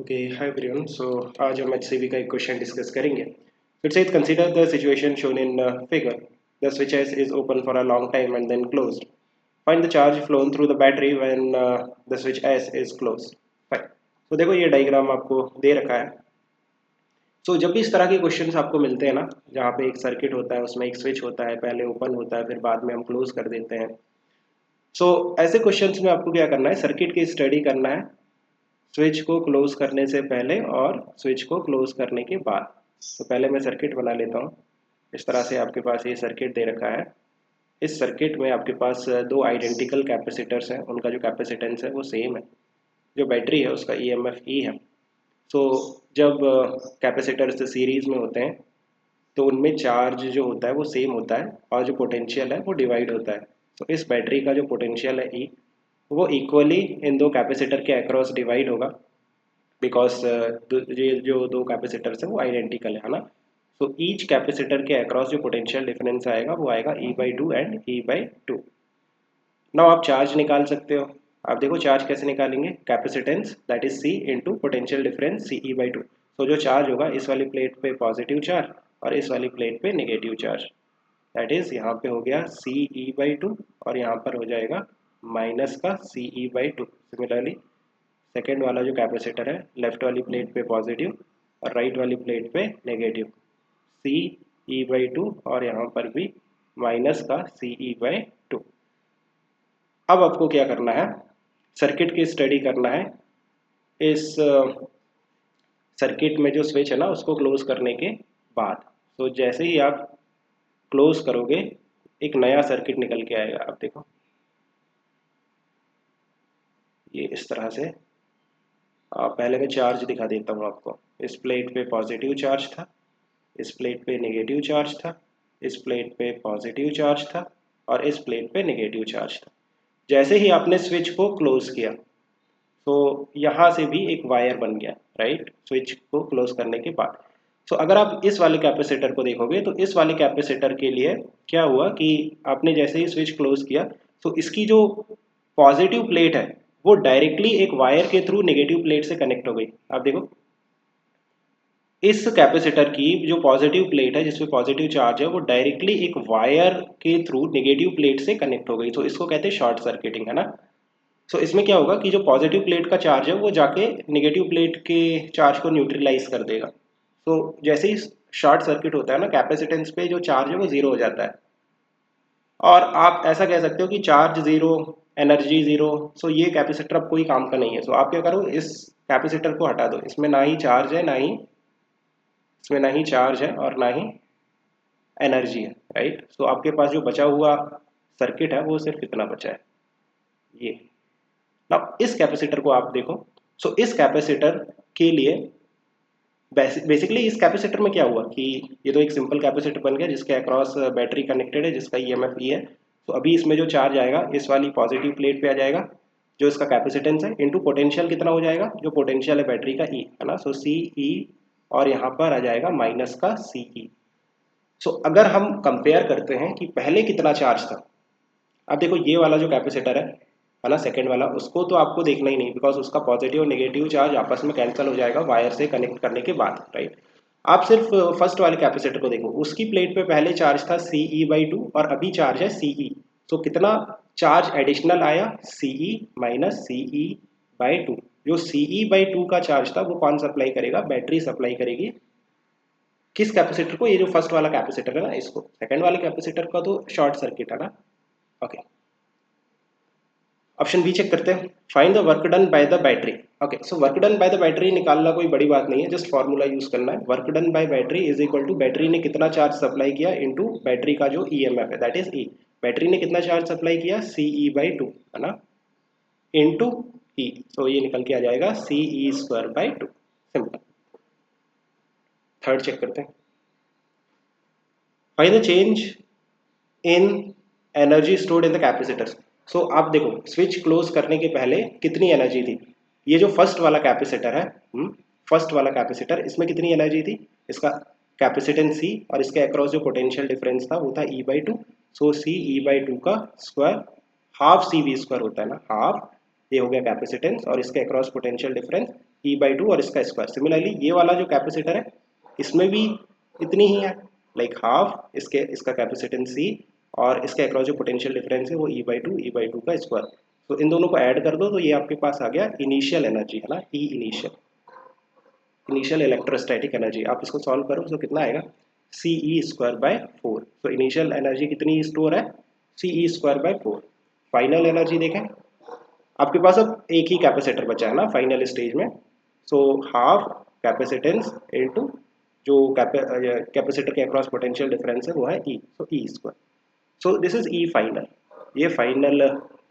Okay hi everyone. सो आज हम HCV का एक क्वेश्चन डिस्कस करेंगे। It says consider the situation shown in figure. The switch S is open for a long time and then closed. Find the charge flown through the battery when the switch S is closed. Fine. तो देखो ये diagram आपको दे रखा है। सो जब भी इस तरह के क्वेश्चंस आपको मिलते हैं ना, जहाँ पे एक सर्किट होता है, उसमें एक स्विच होता है, पहले ओपन होता है, फिर बाद में हम क्लोज कर देते हैं। सो ऐसे क्वेश्चंस में आपको क्या करना है, सर्किट की स्टडी करना है स्विच को क्लोज करने से पहले और स्विच को क्लोज करने के बाद। तो पहले मैं सर्किट बना लेता हूँ। इस तरह से आपके पास ये सर्किट दे रखा है। इस सर्किट में आपके पास दो आइडेंटिकल कैपेसिटर्स हैं, उनका जो कैपेसिटेंस है वो सेम है। जो बैटरी है उसका ईएमएफ ई है। सो जब कैपेसिटर्स सीरीज में होते हैं तो उनमें चार्ज जो होता है वो सेम होता है और जो पोटेंशियल है वो डिवाइड होता है। तो इस बैटरी का जो पोटेंशियल है ई, वो इक्वली इन दो कैपेसिटर के अक्रॉस डिवाइड होगा, बिकॉज ये जो दो कैपेसिटर्स हैं वो आइडेंटिकल है ना। सो ईच कैपेसिटर के अक्रॉस जो पोटेंशियल डिफरेंस आएगा वो आएगा E/2 एंड E/2। नाउ आप चार्ज निकाल सकते हो। आप देखो चार्ज कैसे निकालेंगे, capacitance that is C into potential difference CE/2। तो जो चार्ज होगा इस वाली प्लेट पे पॉजिटिव चार्ज और इस वाली प्लेट पे नेगेटिव चार्ज, दैट इज यहाँ पे हो गया CE/2 और यहाँ पर हो जाएगा माइनस का CE/2। सिमिलरली सेकेंड वाला जो कैपेसिटर है, लेफ्ट वाली प्लेट पे पॉजिटिव और राइट वाली प्लेट पे नेगेटिव, CE/2 और यहाँ पर भी माइनस का CE/2। अब आपको क्या करना है, सर्किट की स्टडी करना है। इस सर्किट में जो स्विच है ना उसको क्लोज करने के बाद, तो जैसे ही आप क्लोज करोगे एक नया सर्किट निकल के आएगा। आप देखो ये इस तरह से। पहले मैं चार्ज दिखा देता हूँ आपको। इस प्लेट पे पॉजिटिव चार्ज था, इस प्लेट पे नेगेटिव चार्ज था, इस प्लेट पे पॉजिटिव चार्ज था और इस प्लेट पे नेगेटिव चार्ज था। जैसे ही आपने स्विच को क्लोज किया तो यहाँ से भी एक वायर बन गया, राइट, स्विच को क्लोज करने के बाद। तो अगर आप इस वाले कैपेसिटर को देखोगे तो इस वाले कैपेसिटर के लिए क्या हुआ कि आपने जैसे ही स्विच क्लोज किया तो इसकी जो पॉजिटिव प्लेट है वो डायरेक्टली एक वायर के थ्रू नेगेटिव प्लेट से कनेक्ट हो गई। आप देखो इस कैपेसिटर की जो पॉजिटिव प्लेट है जिसमें पॉजिटिव चार्ज है वो डायरेक्टली एक वायर के थ्रू नेगेटिव प्लेट से कनेक्ट हो गई। तो इसको कहते हैं शॉर्ट सर्किटिंग, है ना। सो इसमें क्या होगा कि जो पॉजिटिव प्लेट का चार्ज है वो जाके नेगेटिव प्लेट के चार्ज को न्यूट्रलाइज कर देगा। तो जैसे ही शॉर्ट सर्किट होता है ना, कैपेसिटेंस पे जो चार्ज है वो जीरो हो जाता है। और आप ऐसा कह सकते हो कि चार्ज जीरो, एनर्जी जीरो। सो ये कैपेसिटर अब कोई काम का नहीं है। सो आप क्या करो, इस कैपेसिटर को हटा दो। इसमें ना ही चार्ज है, ना ही चार्ज है और ना ही एनर्जी है, राइट। सो आपके पास जो बचा हुआ सर्किट है वो सिर्फ इतना बचा है, ये। अब इस कैपेसिटर को आप देखो। सो इस कैपेसिटर के लिए बेसिकली इस कैपेसिटर में क्या हुआ कि ये तो एक सिंपल कैपेसिटर बन गया जिसके अक्रॉस बैटरी कनेक्टेड है, जिसका ईएमएफ ई है। तो अभी इसमें जो चार्ज आएगा इस वाली पॉजिटिव प्लेट पे आ जाएगा, जो इसका कैपेसिटेंस है, इनटू पोटेंशियल कितना हो जाएगा, जो पोटेंशियल है बैटरी का ई, है ना। सो सी ई और यहाँ पर आ जाएगा माइनस का सी ई। सो अगर हम कंपेयर करते हैं कि पहले कितना चार्ज था, अब देखो ये वाला जो कैपेसिटर है ना, सेकंड वाला, उसको तो आपको देखना ही नहीं, बिकॉज उसका पॉजिटिव और नेगेटिव चार्ज आपस में कैंसिल हो जाएगा वायर से कनेक्ट करने के बाद, राइट। आप सिर्फ फर्स्ट वाले कैपेसिटर को देखो। उसकी प्लेट पे पहले चार्ज था CE/2 और अभी चार्ज है CE। तो कितना चार्ज एडिशनल आया, CE माइनस CE/2। जो CE/2 का चार्ज था वो कौन सप्लाई करेगा, बैटरी सप्लाई करेगी। किस कैपेसिटर को, ये जो फर्स्ट वाला कैपेसिटर है ना इसको। सेकंड वाले कैपेसिटर का तो शॉर्ट सर्किट है ना। ओके, ऑप्शन बी चेक करते हैं। Find the work done by the battery. Okay, so work done by the battery निकालना कोई बड़ी बात नहीं है, जस्ट फॉर्मूला यूज करना है। Work done by battery is equal to battery ने कितना चार्ज सप्लाई किया इनटू बैटरी का जो ईएमएफ है, दैट इज ई। बैटरी ने कितना चार्ज सप्लाई किया, CE/2, है ना, इनटू ई। तो ये निकल के आ जाएगा CE²/2। सिंपल। थर्ड चेक करते हैं। Find the change in energy stored in the capacitors. So आप देखो स्विच क्लोज करने के पहले कितनी एनर्जी थी। ये जो फर्स्ट वाला कैपेसिटर है, फर्स्ट वाला कैपेसिटर, इसमें कितनी एनर्जी थी, इसका कैपेसिटेंस C और इसके अक्रॉस जो पोटेंशियल डिफरेंस था वो था E/2। सो CE/2 का स्क्वायर हाफ CV² होता है ना, हाफ। ये हो गया कैपेसिटेंस और इसके अक्रॉस पोटेंशियल डिफरेंस E/2 और इसका स्क्वायर। सिमिलरली ये वाला जो कैपेसिटर है इसमें भी इतनी ही है, लाइक हाफ इसका कैपेसिटेंस C और इसके अक्रॉस जो पोटेंशियल डिफरेंस है वो E/2 का स्क्वायर। तो इन दोनों को ऐड कर दो तो ये आपके पास आ गया इनिशियल एनर्जी, है ना, E इनिशियल इलेक्ट्रोस्टैटिक एनर्जी। आप इसको सॉल्व करो तो कितना आएगा, CE²/4। तो इनिशियल एनर्जी कितनी स्टोर है, CE²/4। फाइनल एनर्जी देखें, आपके पास अब एक ही कैपेसिटर बचा है ना फाइनल स्टेज में, सो हाफ कैपेसिटेंस इनटू जो कैपेसिटर के अक्रॉस पोटेंशियल डिफरेंस है वो है E, so E²। So this is E final, ये फाइनल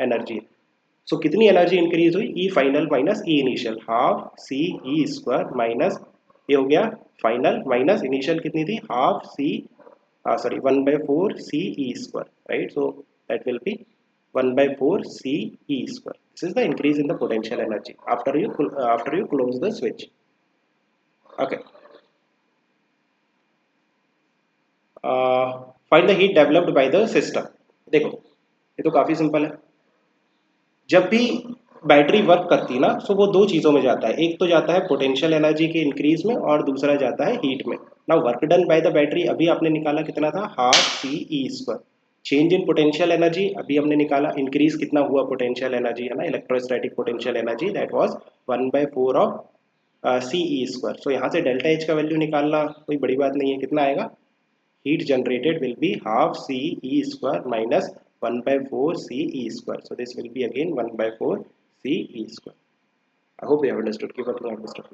एनर्जी। सो कितनी एनर्जी इंक्रीज हुई, E final minus E initial, half CE² minus ये हो गया फाइनल माइनस इनिशियल कितनी थी, half sorry 1/4 CE², right. So that will be 1/4 CE²। This is the increase in the potential energy after you close the switch. Okay. Find the heat developed by the system. देखो ये तो काफी simple है। जब भी battery work करती है ना, तो वो दो चीज़ों में जाता है, एक तो जाता है पोटेंशियल एनर्जी के इंक्रीज में और दूसरा जाता है हीट में। ना work done by the battery अभी आपने निकाला कितना था, half CE²। Change in potential energy अभी हमने निकाला, इंक्रीज कितना हुआ पोटेंशियल एनर्जी, है ना, electrostatic potential energy, that was 1/4 of CE²। सो यहाँ से डेल्टा H का वैल्यू निकालना कोई बड़ी बात नहीं है, कितना आएगा, heat generated will be half CE² minus 1/4 CE². So this will be again 1/4 CE². I hope you have understood. Keep up to understood.